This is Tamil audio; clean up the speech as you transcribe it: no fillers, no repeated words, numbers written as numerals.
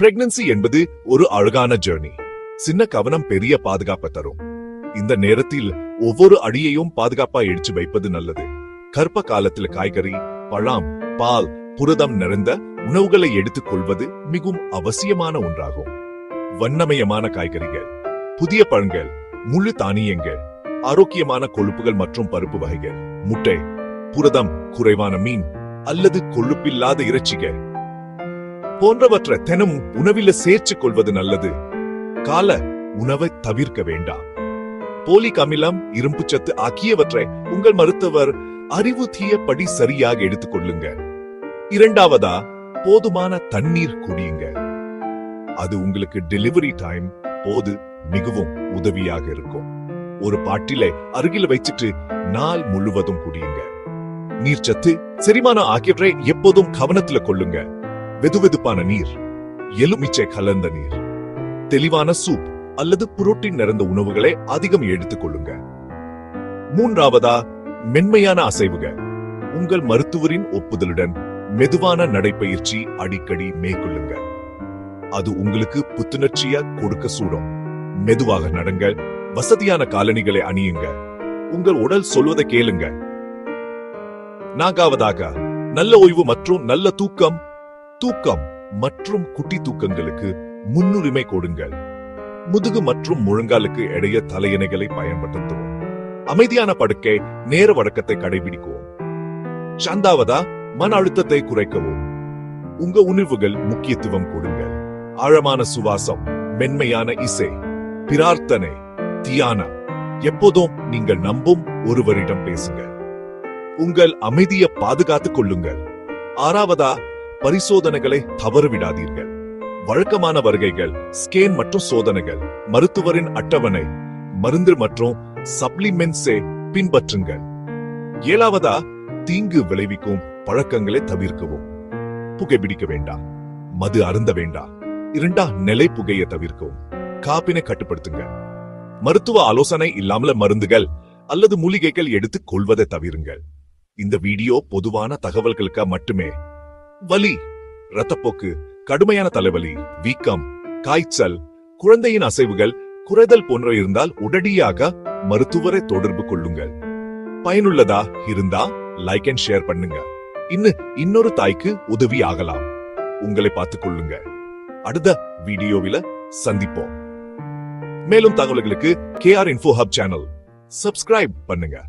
பிரெக்னன்சி என்பது ஒரு அழகான ஜர்னி. சின்ன கவனம் பெரிய பாதுகாப்பை தரும். இந்த நேரத்தில் ஒவ்வொரு அடியையும் பாதுகாப்பா எடுத்து வைப்பது நல்லது. கர்ப்ப காலத்தில் காய்கறி, பழம், பால், புரதம் நிறைந்த உணவுகளை எடுத்துக் கொள்வது மிகவும் அவசியமான ஒன்றாகும். வண்ணமயமான காய்கறிகள், புதிய பழங்கள், முழு தானியங்கள், ஆரோக்கியமான கொழுப்புகள் மற்றும் பருப்பு வகைகள், முட்டை, புரதம் குறைவான மீன் அல்லது கொழுப்பில்லாத இறைச்சிகள் போன்றவற்றை தினமும் உணவில சேர்த்துக் கொள்வது நல்லது. கால உணவை தவிர்க்க வேண்டாம். போலிக் அமிலம், இரும்புச்சத்து ஆகியவற்றை உங்கள் மருத்துவர் அறிவுறுத்தியபடி சரியாக எடுத்துக் கொள்ளுங்க. இரண்டாவதா, போதுமான தண்ணீர் குடியுங்க. அது உங்களுக்கு டெலிவரி டைம் போது மிகவும் உதவியாக இருக்கும். ஒரு பாட்டிலை அருகில் வைச்சிட்டு நாள் முழுவதும் குடியுங்க. நீர்ச்சத்து, செரிமானம் ஆகியவற்றை எப்போதும் கவனத்துல கொள்ளுங்க. வெதுவெதுப்பான நீர், எலுமிச்சை கலந்த நீர், தெளிவான சூப் அல்லது புரோட்டீன் நிறைந்த உணவுகளை அதிகம் எடுத்துக் கொள்ளுங்க. மூன்றாவதா, மென்மையான அசைவுகள். உங்கள் மருத்துவரின் ஒப்புதலுடன் மெதுவான நடைப்பயிற்சி அடிக்கடி மேற்கொள்ளுங்க. அது உங்களுக்கு புத்துணர்ச்சியா கொடுக்க சூடும். மெதுவாக நடங்கள், வசதியான காலணிகளை அணியுங்க, உங்கள் உடல் சொல்வதை கேளுங்க. நான்காவதாக, நல்ல ஓய்வு மற்றும் நல்ல தூக்கம். தூக்கம் மற்றும் குட்டி தூக்கங்களுக்கு முன்னுரிமை கொடுங்கள். முதுகு மற்றும் முழங்காலுக்கு இடையே தலையணைகளை பயன்படுத்துவோம். அமைதியான படுக்கை, நேர வழக்கத்தை கடைபிடிக்கவும். சாந்தாவதா, மன அழுத்தத்தை குறைக்கவும். உங்க உணர்வுகள் முக்கியத்துவம் கொடுங்கள். ஆழமான சுவாசம், மென்மையான இசை, பிரார்த்தனை, தியானம். எப்போதும் நீங்கள் நம்பும் ஒருவரிடம் பேசுங்க. உங்கள் அமைதியை பாதுகாத்துக் கொள்ளுங்கள். ஆறாவதா, பரிசோதனைகளை தவறவிடாதீர்கள். வழக்கமான வருகைகள், ஸ்கேன் மற்றும் சோதனைகள், மருத்துவரின் அட்டவணை, மருந்து மற்றும் சப்ளிமெண்ட்ஸை பின்பற்றுங்கள். ஏழாவதா, தீங்கு விளைவிக்கும் பழக்கங்களை தவிர்க்கவும். புகைப்பிடிக்க வேண்டாம், மது அருந்த வேண்டாம். நிலை புகையை தவிர்க்கவும். காப்பினை கட்டுப்படுத்துங்க. மருத்துவ ஆலோசனை இல்லாமல் மருந்துகள் அல்லது மூலிகைகள் எடுத்துக் கொள்வதை தவிருங்கள். இந்த வீடியோ பொதுவான தகவல்களுக்கு மட்டுமே. வலி, இரத்தப்போக்கு, கடுமையான தலைவலி, வீக்கம், காய்ச்சல், குழந்தையின் அசைவுகள் குறைதல் போன்ற இருந்தால் உடனடியாக மருத்துவரை தொடர்பு கொள்ளுங்கள். பயனுள்ளதா இருந்தா லைக் அண்ட் ஷேர் பண்ணுங்க. இன்னொரு தாய்க்கு உதவி ஆகலாம். உங்களை பார்த்துக் கொள்ளுங்க. அடுத்த வீடியோவில சந்திப்போம். மேலும் தகவல்களுக்கு KR Info Hub channel subscribe பண்ணுங்க.